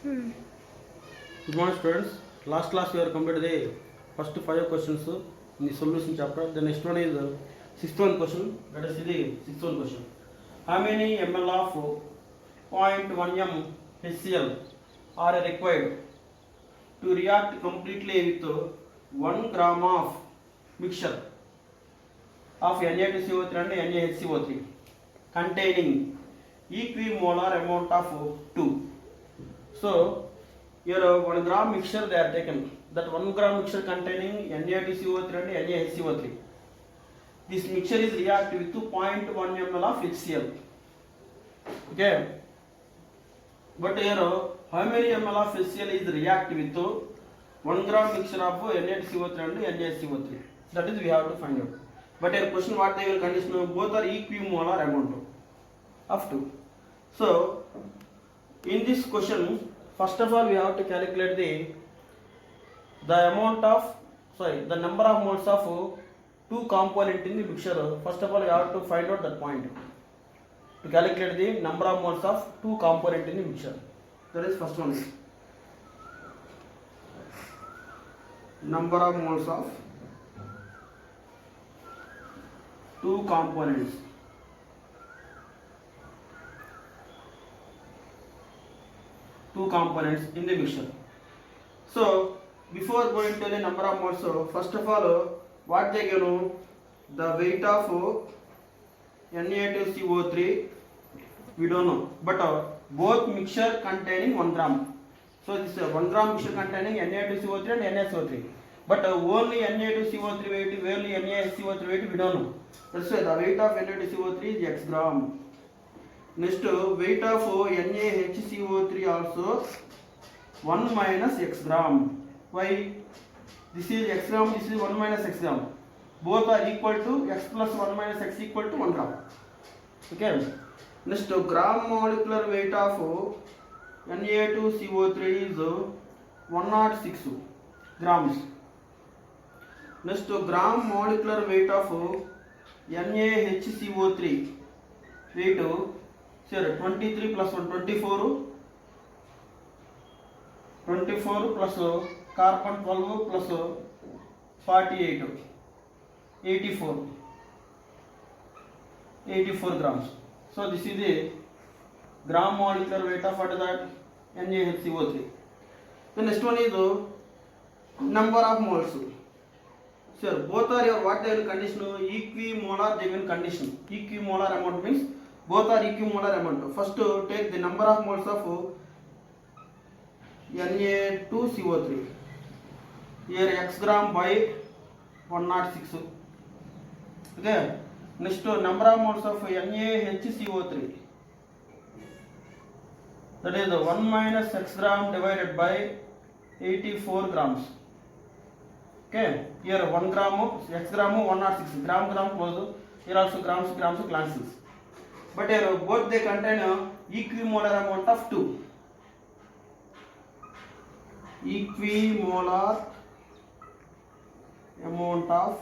Good morning, students. Last class we are completed the first 5 questions in the solution chapter. The next one is the sixth one question. Let us see the sixth one question. How many ml of 0.1 m HCl are required to react completely with 1 gram of mixture of Na2CO3 and NaHCO3 containing equimolar amount of 2. So here 1 gram mixture they are taken. That 1 gram mixture containing Na2CO3 and NaHCO3. This mixture is reacted with 0.1 ml of HCl. Okay. But here how many ml of HCl is reacted with 1 gram mixture of Na2CO3 and NaHCO3? That is we have to find out. But here question what they will condition, both are equimolar amount of 2. So in this question, first of all we have to calculate the amount of the number of moles of 2 component in the mixture. First of all we have to find out that point to calculate the number of moles of 2 component in the mixture. That is first one, number of moles of 2 components. Two components in the mixture. So before going to the number of moles, so first of all what they give you, the weight of Na2CO3 we don't know, but both mixture containing 1 gram. So this 1 gram mixture containing Na2CO3 and NaSO3, but only Na2CO3 weight, only NaSO3 weight we don't know. That's why the weight of Na2CO3 is x gram. Next, weight of NaHCO3 also 1 minus x gram. Why? This is x gram, this is 1 minus x gram. Both are equal to x plus 1 minus x equal to 1 gram. Okay. Next, gram molecular weight of Na2CO3 is 106 grams. Next, gram molecular weight of NaHCO3 weight 23 plus 1 24 plus carbon 12 plus 48 84 grams. So this is the gram molecular weight of what is that NaHCO3. The next one is number of moles. Sir, both are your what they will condition, equimolar they will condition. Equimolar amount means both are equimolar amount. First take the number of moles of Na2CO3. Here x gram by 106. Okay. Next number of moles of NaHCO3. That is 1 minus x gram divided by 84 grams. Okay. Here 1 gram, x gram 106, gram close. Here also grams cancels. But here both they contain equimolar amount of 2. Equimolar amount of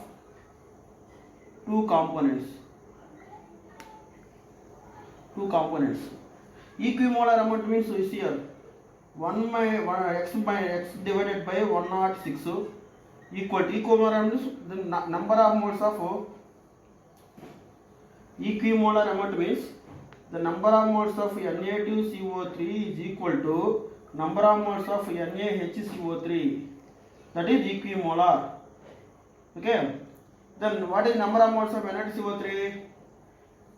2 components. Equimolar amount means you see here 1 x divided by 106 equal to equimolar means the number of moles of equimolar amount means the number of moles of Na2CO3 is equal to number of moles of NaHCO3. That is equimolar. Okay. Then what is number of moles of Na2CO3?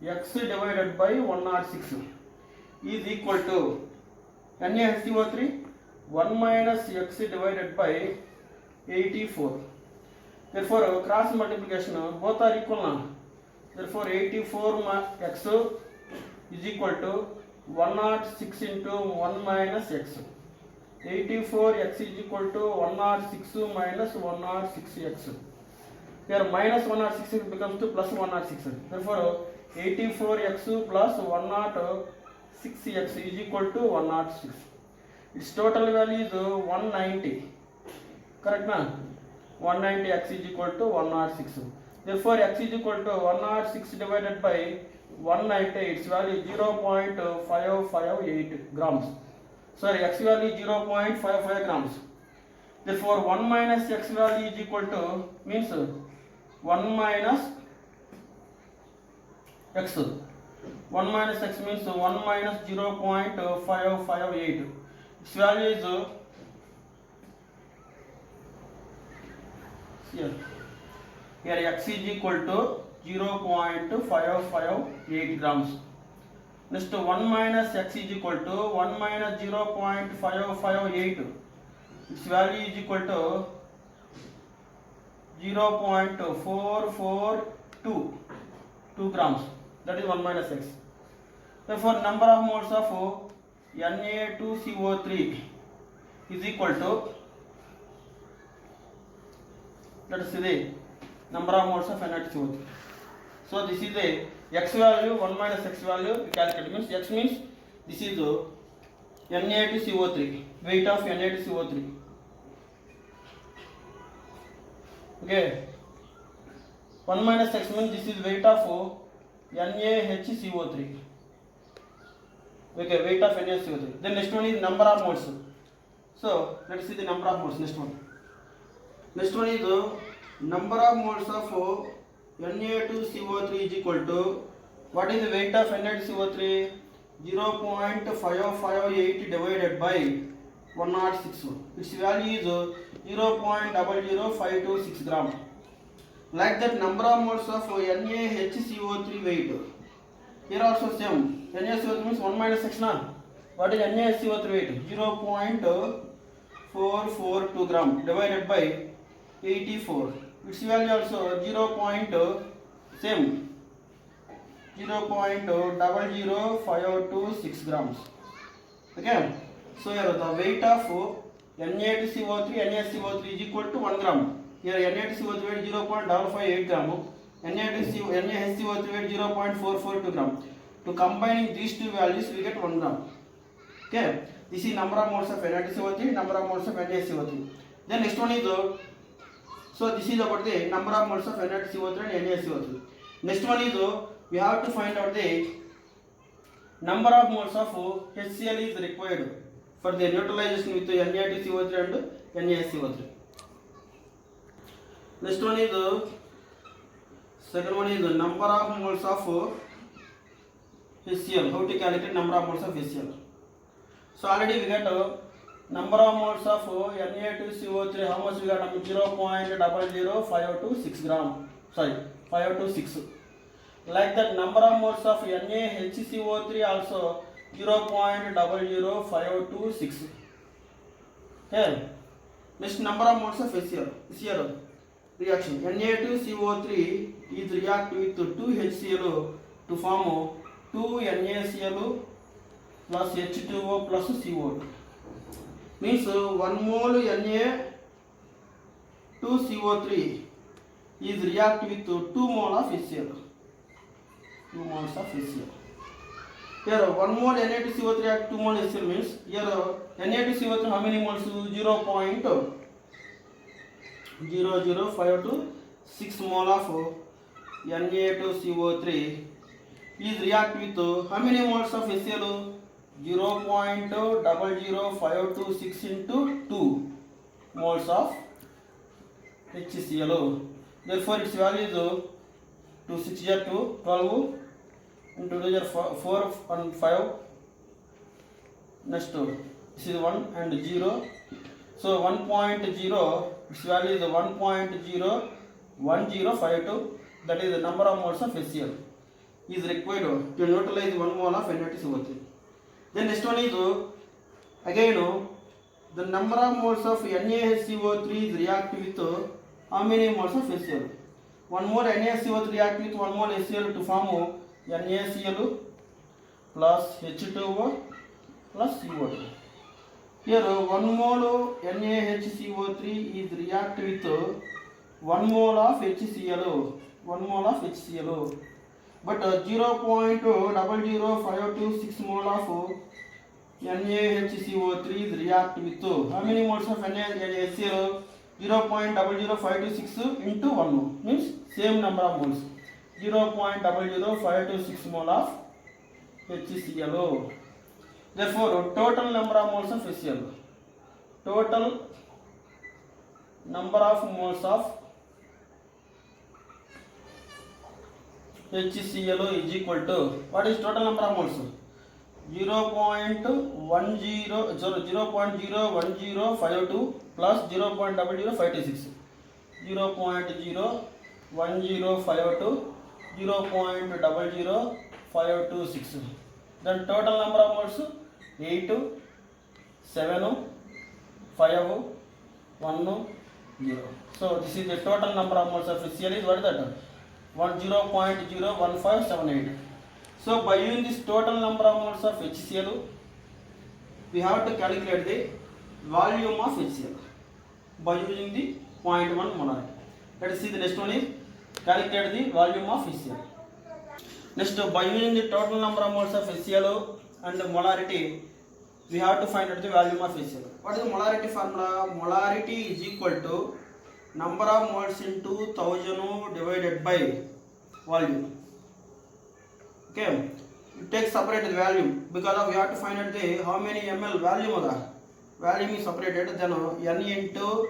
X divided by 106 is equal to NaHCO3 1 minus x divided by 84. Therefore cross multiplication both are equal now. Therefore 84 x is equal to 106 into 1 minus x. 84 x is equal to 106 minus 106 x. Here minus 106 becomes to plus 106. Therefore 84 x plus 106 x is equal to 106. Its total value is 190. Correct na? 190 x is equal to 106. Therefore x is equal to 106 divided by 190, its value is 0.558 grams. sorry, x value is 0.55 grams. Therefore 1 minus x value is equal to means 1 minus x. 1 minus x means 1 minus 0.558. Its value is here x is equal to 0.558 grams. Next 1 minus x is equal to 1 minus 0.558. Its value is equal to 0.442 grams. That is 1 minus x. Therefore number of moles of Na2CO3 is equal to, let us see the number of moles of Na2CO3. So this is the x value, 1 minus x value we calculate, means x means this is Na2CO3, weight of Na2CO3. Okay, 1 minus x means this is weight of NaHCO3. Okay, weight of NaHCO3. Then next one is number of moles. So let's see the number of moles. Next one is the number of moles of Na2CO3 is equal to, what is the weight of Na2CO3? 0.558 divided by 106. Its value is 0.00526 gram. Like that, number of moles of NaHCO3 weight. Here also same. NaCO3 means 1 minus x na. What is NaCO3 weight? 0.442 gram divided by 84. Its value also 0.00526 grams. Okay. So here the weight of Na2CO3 NaCO3 is equal to 1 gram. Here Na2CO3 weight 0.558 gram. NaHCO3 weight 0.442 gram. To combining these two values we get 1 gram. Okay. This is number of moles of Na2CO3, number of moles of NaCO3. Then next one is so this is about the number of moles of Na2CO3 and NaCO3. Next one is we have to find out the number of moles of HCl is required for the neutralization with Na2CO3 and NaCO3. Next one is second one is the number of moles of HCl. How to calculate number of moles of HCl? So already we got number of moles of Na2CO3. How much we got? 0.00526 gram. Sorry, 526. Like that, number of moles of NaHCO3 also 0.00526. Here, next number of moles of HCl. Here reaction Na2CO3 is react with 2 HCl to form 2 NaCl plus H2O plus CO2. Means 1 mole Na2CO3 is react with 2 mole of HCl. 2 moles of HCl. Here 1 mole Na2CO3 react 2 mole HCl means here Na2CO3 how many moles? 0.00526 mole of Na2CO3 is react with how many moles of HCl? 0.00526 into 2 moles of HCl. Therefore its value is 2 6 2 12 into 2 4 and 5. Next this is 1 and 0. So 1.0, its value is 1.01052. That is the number of moles of HCl is required to neutralize 1 mole of Na2CO3. Then next one is again the number of moles of NaHCO3 is react with how many moles of HCl? 1 mole NaCO3 react with 1 mole HCl to form NaCl plus H2O plus CO2. Here 1 mole NaHCO3 is react with 1 mole of HCl. 1 mole of HCl. But 0.00526 mole of NaHCO3 is react with how many moles of NaHCl? 0.00526 into 1 mole means same number of moles. 0.00526 mole of HCl. Therefore, total number of moles of HCl. Total number of moles of HCl is equal to, what is total number of moles? 0.01052 plus 0.00526. 0.01052 0.00526. Then total number of moles 8 7 5 1 0. So this is the total number of moles of HCl is what is that? 0.01578. So by using this total number of moles of HCl, we have to calculate the volume of HCl by using the 0.1 molarity. Let us see the next one is calculate the volume of HCl. Next, by using the total number of moles of HCl and the molarity, we have to find out the volume of HCl. What is the molarity formula? Molarity is equal to number of moles into 1000 divided by volume. Okay, you take separate the volume because of we have to find out the how many ml volume. Volume is separated, then n into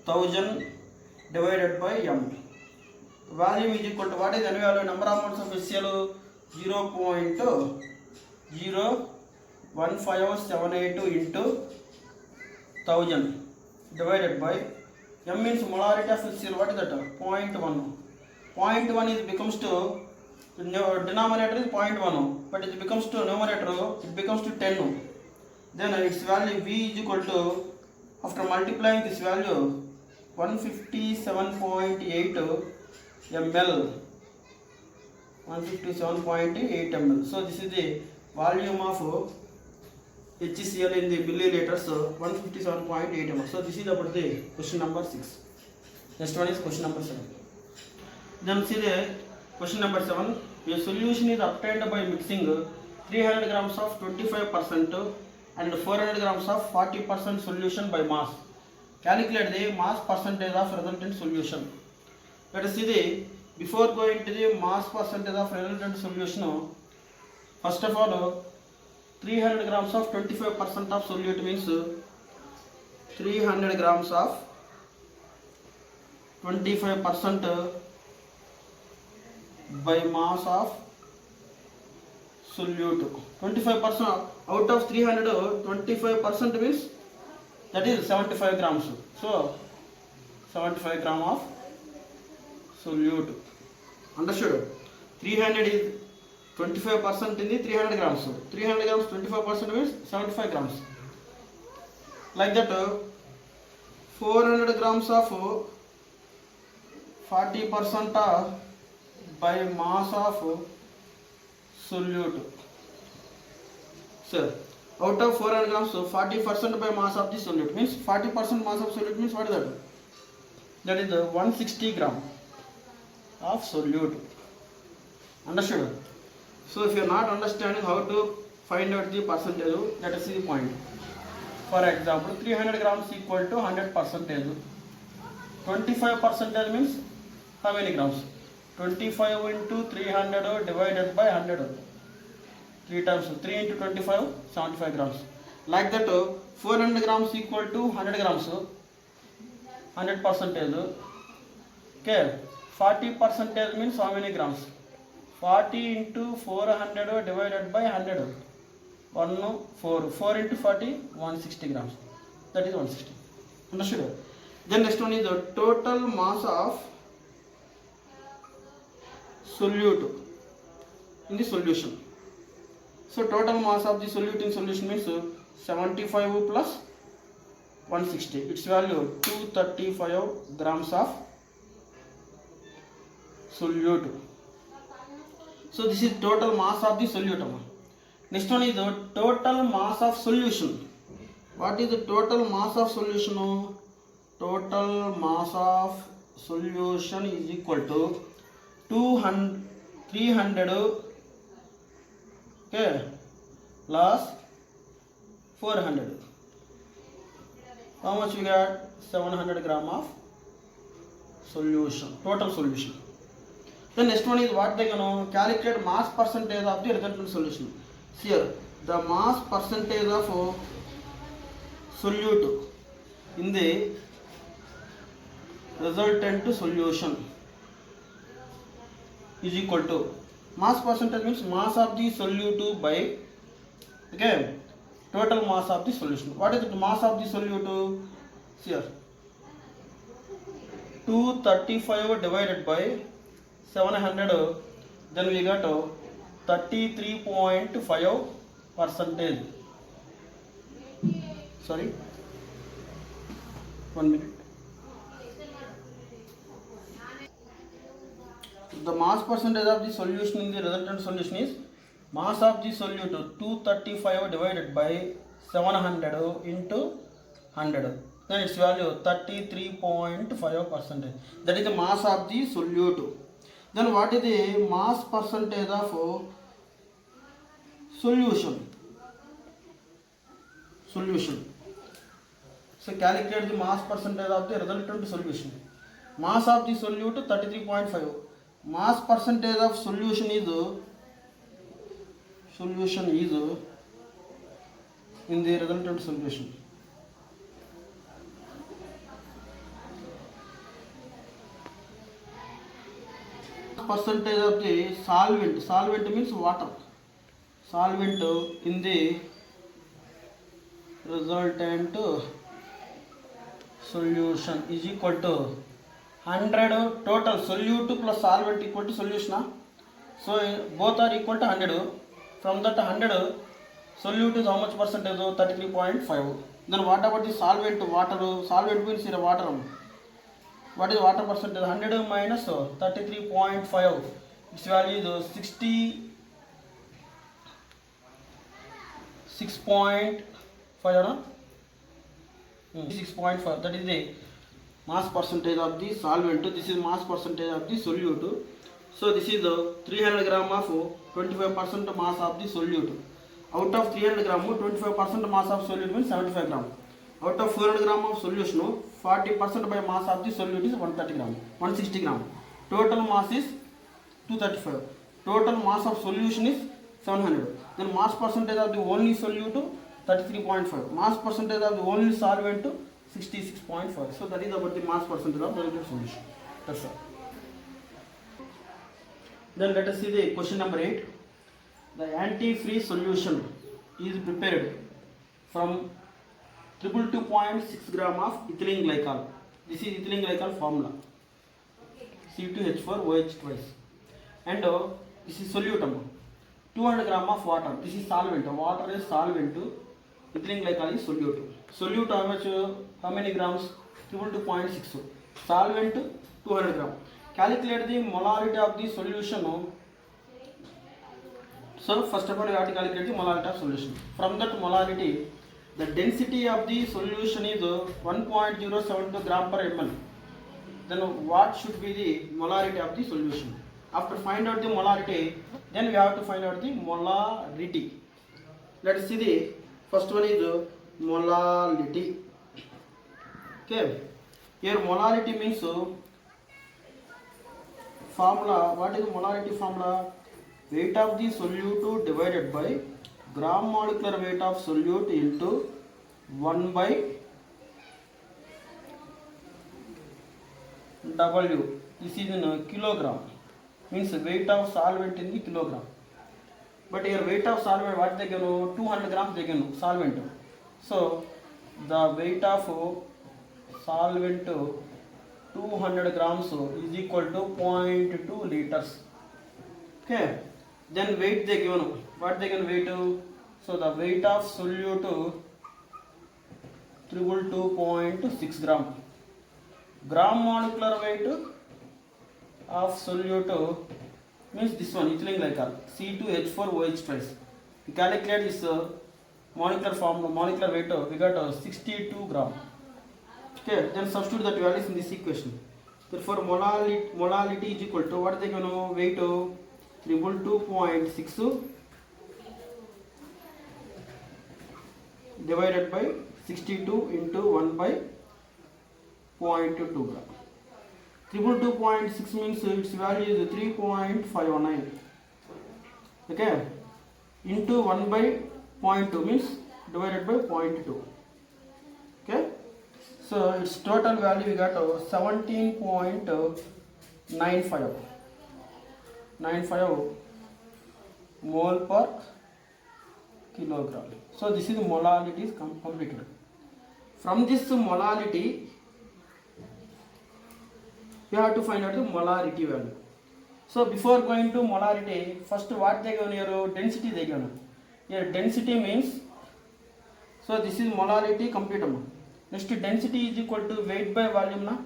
1000 divided by m. Volume is equal to what is n value? Number of moles of HCl 0.01578 into 1000 divided by m means molarity of HCl. What is that? 0.1. 0.1 is becomes to denominator is 0.1, but it becomes to numerator, it becomes to 10. Then its value V is equal to, after multiplying this value, 157.8 ml. 157.8 ml. So this is the volume of HCl in the milliliters, 157.8 ml. So this is about the question number 6. Next one is question number 7. Then see the question number 7. A solution is obtained by mixing 300 grams of 25% and 400 grams of 40% solution by mass. Calculate the mass percentage of resultant solution. Let us see the, before going to the mass percentage of resultant solution, first of all 300 grams of 25% of solute means 300 grams of 25% by mass of solute. 25% out of 300, 25% means that is 75 grams. So 75 gram of solute. Understood? 300 is 25% in the 300 grams. 300 grams 25% means 75 grams. Like that 400 grams of 40% by mass of solute. So out of 400 grams, so 40% by mass of the solute means 40% mass of solute means what is that? That is 160 gram of solute. Understood? So if you are not understanding how to find out the percentage, let us see the point. For example, 300 grams equal to 100%. 25% means how many grams? 25 into 300 divided by 100. 3 times 3 into 25, 75 grams. Like that 400 grams equal to 100 grams. 100%. Okay. 40% means how many grams? 40 into 400 divided by 100. 4 into 40, 160 grams. That is 160. Understood? Then next one is the total mass of solute in the solution. So total mass of the solute in solution means 75 plus 160. Its value 235 grams of solute. So this is total mass of the solute. Next one is the total mass of solution. What is the total mass of solution? Total mass of solution is equal to 300 okay plus 400. How much we got? 700 gram of solution, total solution. The next one is what they calculate mass percentage of the resultant solution. Here the mass percentage of solute in the resultant solution is equal to, mass percentage means mass of the solute by, okay, total mass of the solution. What is the mass of the solute? Here 235 divided by 700, then we got 33.5%. Sorry, 1 minute. The mass percentage of the solution in the resultant solution is, mass of the solute 235 divided by 700 into 100, then its value 33.5%. That is the mass of the solute. Then what is the mass percentage of solution? So calculate the mass percentage of the resultant solution. Mass of the solute 33.5. Mass percentage of solution is in the resultant solution. Percentage of the solvent means water, solvent in the resultant solution is equal to 100 total solute plus solvent equal to solution. So both are equal to 100. From that 100, solute is how much percentage? 33.5. Then what about the solvent? Water. Solvent means in water. What is water percentage? 100 minus 33.5. Its value is 66.5. 6.5. That is the mass percentage of the solvent. This is mass percentage of the solute. So this is the 300 gram of 25% mass of the solute. Out of 300 gram, 25% mass of solute means 75 gram. Out of 400 gram of solution, 40% by mass of the solute is 130 gram, 160 gram. Total mass is 235. Total mass of solution is 700. Then mass percentage of the only solute 33.5. Mass percentage of the only solvent 66.5. So that is about the mass percentage of the solution. That's all. Then let us see the question number 8. The antifreeze solution is prepared from 222.6 gram of ethylene glycol. This is ethylene glycol formula. C2H4OH twice. And this is solute. 200 gram of water. This is solvent. Water is solvent. Ethylene glycol is solute. Solute how much? How many grams? 222.6. Solvent 200 gram. Calculate the molarity of the solution. So first of all, you have to calculate the molarity of solution. From that molarity, the density of the solution is 1.072 gram per ml. Then what should be the molarity of the solution? After find out the molarity, then we have to find out the molarity. Let us see the first one is molarity. Okay. Here molarity means formula. What is the molarity formula? Weight of the solute divided by gram molecular weight of solute into 1 by W. This is in kilogram. Means weight of solvent in the kilogram. But here weight of solvent, what they give? 200 grams they give solvent. So the weight of solvent 200 grams is equal to 0.2 liters. Okay. Then weight they given. What they can weight? So the weight of solute 222.6 gram. Gram molecular weight of solute means this one, ethylene glycol, C2H4OH twice. We calculate this molecular weight, we got 62 gram. Okay, then substitute that values in this equation. Therefore, molality is equal to what they can know? Weight 222.6 divided by 62 into 1 by 0.2 gram. 222.6 means its value is 3.519. Okay, into 1 by 0.2 means divided by 0.2. Okay, so its total value we got 17.95 mole per kilogram. So this is molality is completed. From this molality we have to find out the molarity value. So before going to molarity, first what they given here, density they given here. Density means, so this is molarity complete. Next, density is equal to weight by volume na.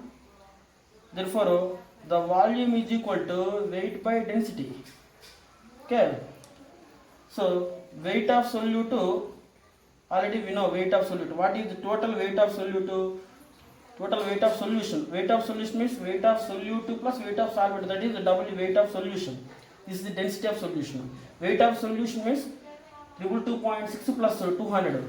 Therefore the volume is equal to weight by density. Okay, so weight of solute, already we know weight of solute. What is the total weight of solute? Total weight of solution. Weight of solution means weight of solute plus weight of solvent. That is the double weight of solution. This is the density of solution. Weight of solution means 222.6 plus 200.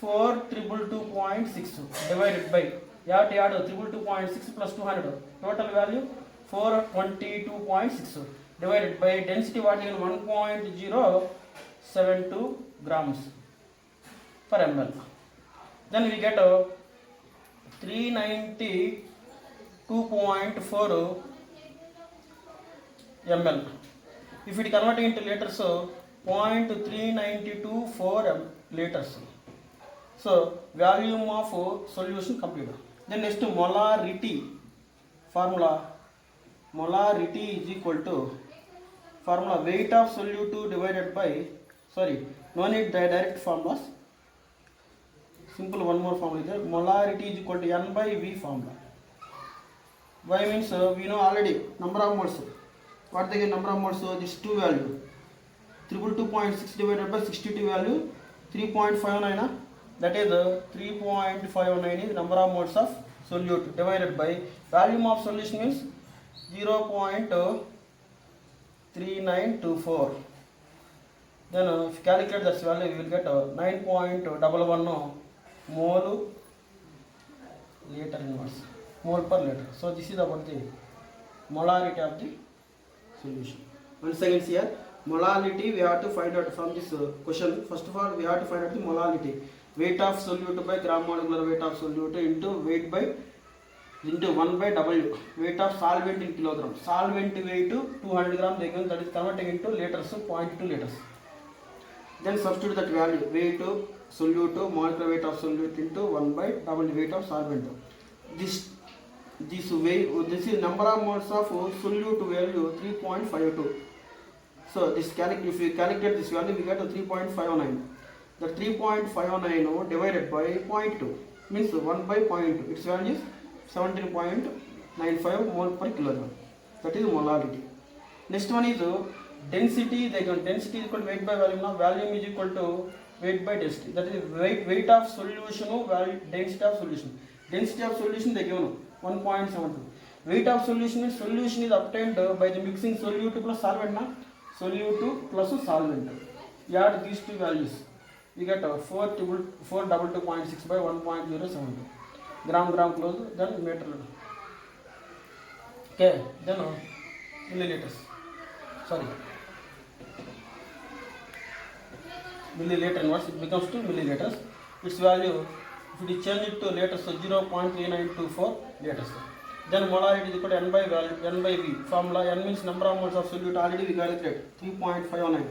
422.6 divided by, you have to add 222.6 plus 200. Total value 422.6 divided by density what is 1.072 grams per ml. Then we get 392.4 ml. If it convert into liters, 0.3924 liters. So volume of solution computed. Then next molarity formula. Molarity is equal to formula weight of solute divided by, sorry, no need direct formulas. Simple one more formula is there. Molarity is equal to N by V formula. Y means we know already number of moles. What they get number of moles? This 2 value. 322.6 divided by 62 value 3.59. That is 3.59 is number of moles of solute divided by volume of solution means 0.3924. Then if you calculate this value, you will get 9.11 mole liter inverse, mole per liter. So this is about the molarity of the solution. Once again here, molality we have to find out from this question. First of all, we have to find out the molality. Weight of solute by gram molecular weight of solute into weight by into 1 by W. Weight of solvent in kilogram. Solvent weight 200 gram, that is converting into liters, 0.2 liters. Then substitute that value, weight of solute, molecular weight of solute into 1 by W weight of solvent. This weight, this is number of moles of solute value 3.52. So this if you calculate this value, we get to 3.59. The 3.59 divided by 0.2 means 1 by 0.2. Its value is 17.95 mole per kilogram. That is molarity. Next one is density. They can density is equal to weight by volume. Now volume is equal to weight by density. That is weight of solution, density of solution. Density of solution they given 1.72. Weight of solution is obtained by the mixing solute plus solvent. Solute plus solvent. You add these two values, we get 422.6 by 1.072. Gram close, then meter. Okay, then milliliters. Sorry. Milliliter inverse, it becomes 2 milliliters. Its value, if we change it to liters, 0.3924 liters. Then molarity is equal to N by V. Formula N means number of moles of solute. Already we calculated 3.59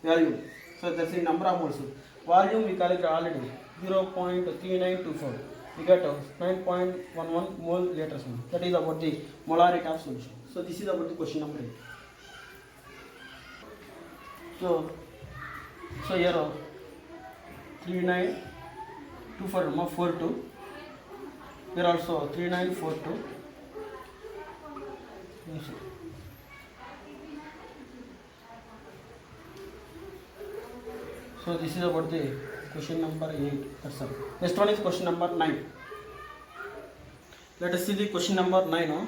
value. So that's the number of moles. Volume we calculated already 0.3924. We get 9.11 mole liters. That is about the molarity of solution. So this is about the question number 8. So here 3924 here also 3942. So this is about the question number 8. That's all. Next one is question number 9. Let us see the question number 9.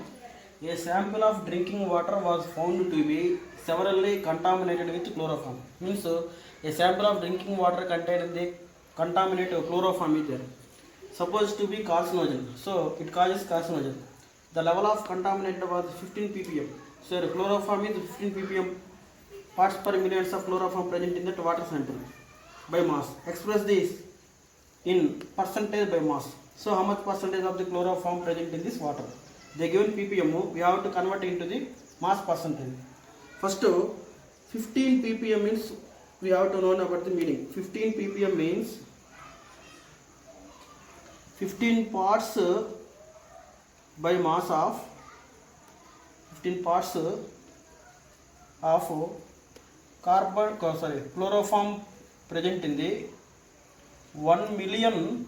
A sample of drinking water was found to be severely contaminated with chloroform. Means a sample of drinking water contained the contaminated chloroform is there. Supposed to be carcinogen. So it causes carcinogen. The level of contaminant was 15 ppm. So the chloroform is 15 ppm parts per million of chloroform present in that water sample. by mass. Express this in percentage by mass. So how much percentage of the chloroform present in this water? They given ppm, we have to convert into the mass percentage. First 15 ppm means we have to know about the meaning. 15 ppm means 15 parts by mass of 15 parts of chloroform present in the 1 million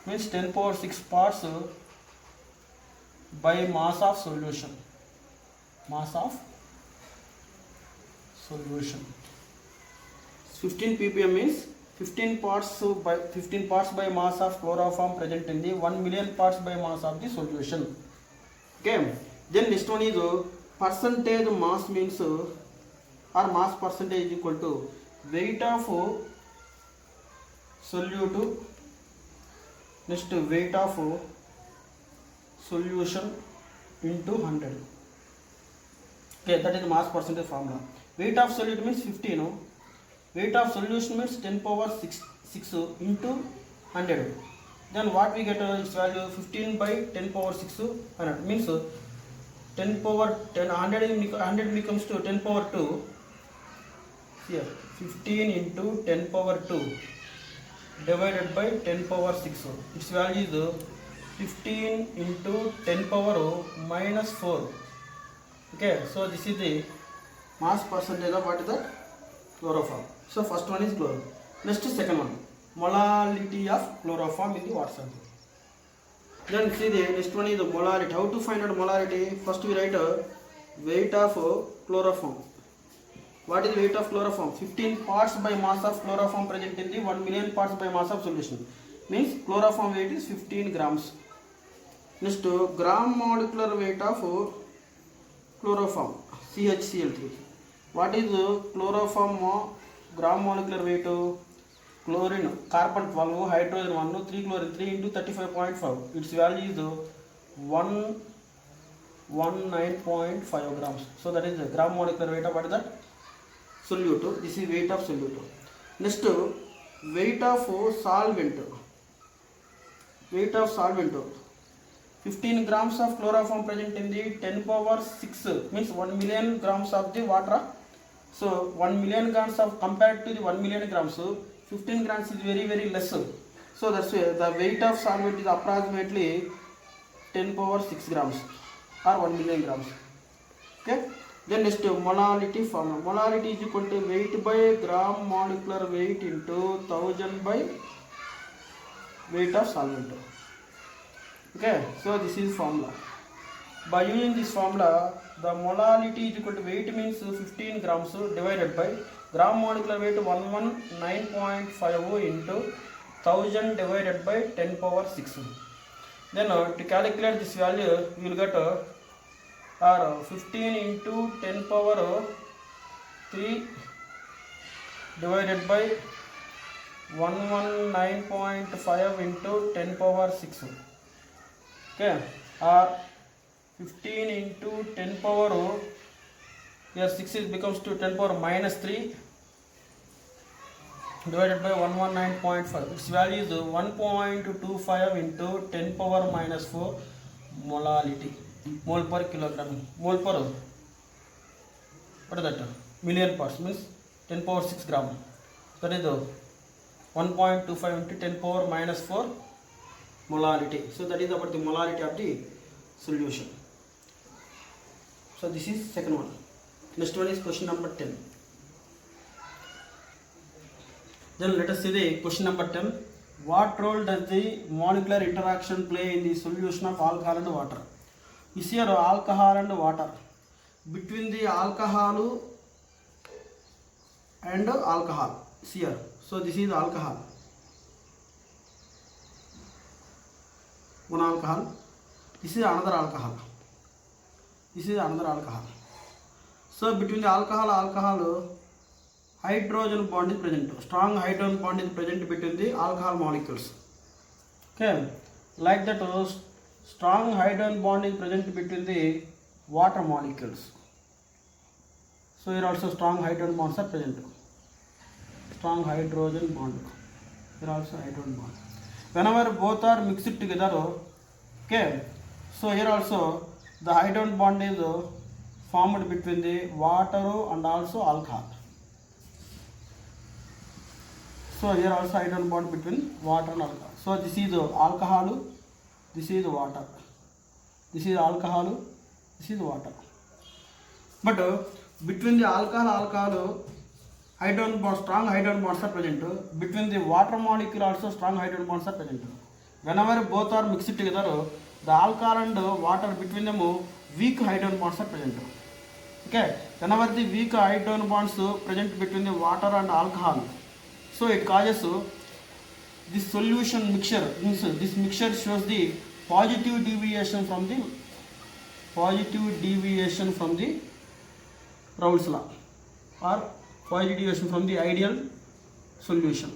means 10 power 6 parts by mass of solution. Mass of solution. 15 ppm means 15 parts by mass of chloroform present in the 1 million parts by mass of the solution. Okay. Then next one is percentage mass means or mass percentage is equal to weight of solute. Next weight of solution into 100. Okay, that is the mass percentage formula. Weight of solute means 15. Weight of solution means 10 power 6 into 100. Then what we get its value 15 by 10 power 6 100 means 10 power 10 100 becomes to 10 power 2. Here 15 into 10 power 2 divided by 10 power 6. Its value is 15 into 10 power minus 4. Okay, so this is the mass percentage of what is that? Chloroform. So first one is chloro. Next second one, molality of chloroform in the water sample. Then see the next one is the molarity. How to find out molarity? First we write weight of chloroform. What is weight of chloroform? 15 parts by mass of chloroform present in the 1 million parts by mass of solution. Means chloroform weight is 15 grams. Next gram molecular weight of chloroform CHCl3. What is chloroform gram molecular weight? Chlorine, carbon 12, hydrogen 1, 3 chlorine 3 into 35.5. Its value is 119.5 grams. So that is the gram molecular weight of what is that? Solute. This is weight of solute. Next weight of solvent. Weight of solvent. 15 grams of chloroform present in the 10 power 6 means 1 million grams of the water. So 1 million grams of compared to the 1 million grams, 15 grams is very less. So that's why the weight of solvent is approximately 10 power 6 grams or 1 million grams. Okay. Then next molality formula. Molality is equal to weight by gram molecular weight into 1000 by weight of solvent. Okay, so this is formula. By using this formula, the molality is equal to weight means 15 grams divided by gram molecular weight 119.5 into 1000 divided by 10 power 6. Then to calculate this value, you will get 15 into 10 power 3 divided by 119.5 into 10 power 6. Okay, or 15 into 10 power here 6 is becomes to 10 power minus 3 divided by 119.5. Its value is 1.25 into 10 power minus 4 molality. Mole per kilogram. Mole per what is that? Million parts means 10 power 6 gram. That is the 1.25 into 10 power minus 4 molality. So that is about the molarity of the solution. So this is second one. Next one is question number 10. Then let us see the question number 10. What role does the molecular interaction play in the solution of alcohol and water? Is here alcohol and water. Between the alcohol and alcohol. See here. So this is alcohol. One alcohol. This is another alcohol. This is another alcohol. So between the alcohol, hydrogen bond is present. Strong hydrogen bond is present between the alcohol molecules. Okay, like that strong hydrogen bond is present between the water molecules. So here also strong hydrogen bonds are present. strong hydrogen bond. Here also hydrogen bond. Whenever both are mixed together, okay, so here also the hydrogen bond is formed between the water and also alcohol. So here also hydrogen bond between water and alcohol. So this is alcohol, this is water, this is alcohol, this is water. But between the alcohol, hydrogen bonds, strong hydrogen bonds are present. Between the water molecule also strong hydrogen bonds are present. Whenever both are mixed together, the alcohol and water between them weak hydrogen bonds are present. Okay, whenever the weak hydrogen bonds present between the water and alcohol, so it causes this solution mixture. This mixture shows the positive deviation from the Raoult's law, or positive deviation from the ideal solution.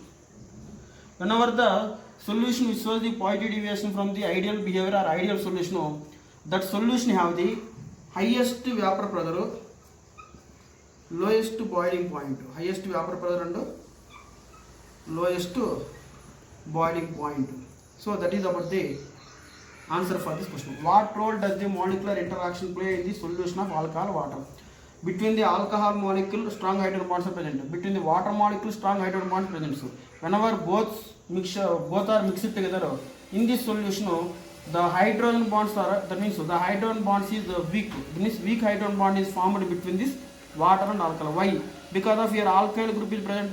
Whenever the solution shows the positive deviation from the ideal behavior or ideal solution, that solution have the highest vapor pressure, lowest boiling point, highest vapor pressure and lowest boiling point. So that is about the answer for this question. What role does the molecular interaction play in the solution of alcohol water? Between the alcohol molecule, strong hydrogen bonds are present. Between the water molecule, strong hydrogen bonds present. So whenever both are mixed together in this solution, the hydrogen bonds are, that means the hydrogen bonds is weak. This weak hydrogen bond is formed between this water and alcohol. Why? Because of your alkyl group is present.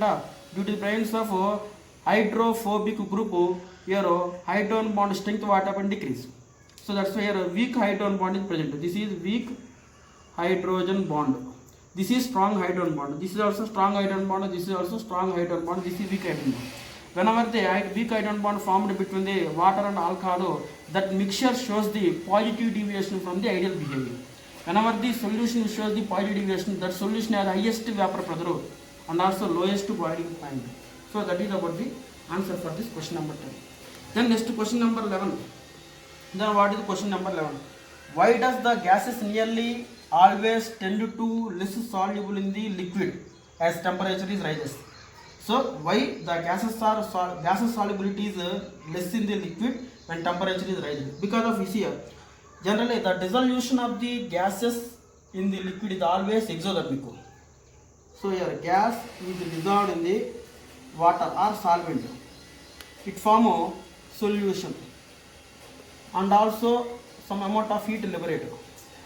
Due to the presence of hydrophobic group, your hydrogen bond strength what happen decrease. So that's why your weak hydrogen bond is present. This is weak hydrogen bond. This is strong hydrogen bond. This is also strong hydrogen bond. This is also strong hydrogen bond. This is weak hydrogen bond. Whenever the weak hydrogen bond formed between the water and alcohol, that mixture shows the positive deviation from the ideal behavior. Whenever the solution shows the positive deviation, that solution has highest vapor pressure and also lowest boiling point. So that is about the answer for this question number 10. Then next question number 11. Then what is question number 11? Why does the gases nearly always tend to less soluble in the liquid as temperature is rises? So why the gases solubility is less in the liquid when temperature is rising? Because of this here, generally the dissolution of the gases in the liquid is always exothermic. So here gas is dissolved in the water or solvent. It form a solution and also some amount of heat liberated.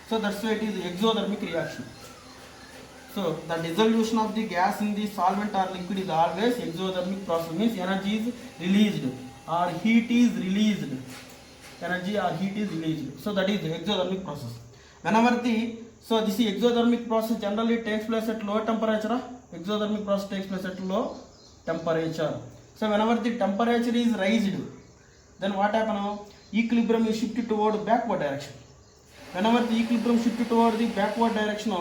So that's why it is exothermic reaction. So the dissolution of the gas in the solvent or liquid is always exothermic process, means energy is released or heat is released. Energy or heat is released. So that is the exothermic process. Whenever so this exothermic process generally takes place at low temperature. Exothermic process takes place at low temperature. So whenever the temperature is raised, then what happens? Equilibrium is shifted toward backward direction. Whenever the equilibrium shifted toward the backward direction,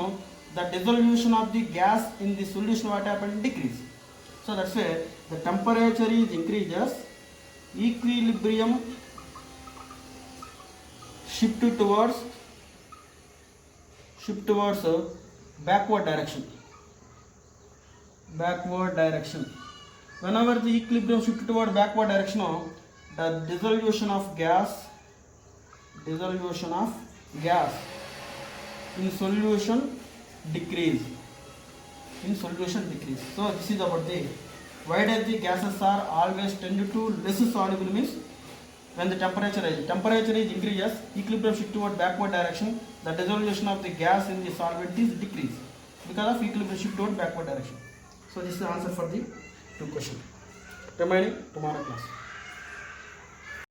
the dissolution of the gas in the solution what happens? Decrease. So that's why the temperature is increases, equilibrium shift towards backward direction. Whenever the equilibrium shift toward backward direction, the dissolution of gas in solution decrease. So this is about the why does the gases are always tend to less soluble, means when the temperature is increases, equilibrium shift toward backward direction, the dissolution of the gas in the solvent is decreased because of equilibrium shift toward backward direction. So this is the answer for the two questions. Remaining tomorrow class.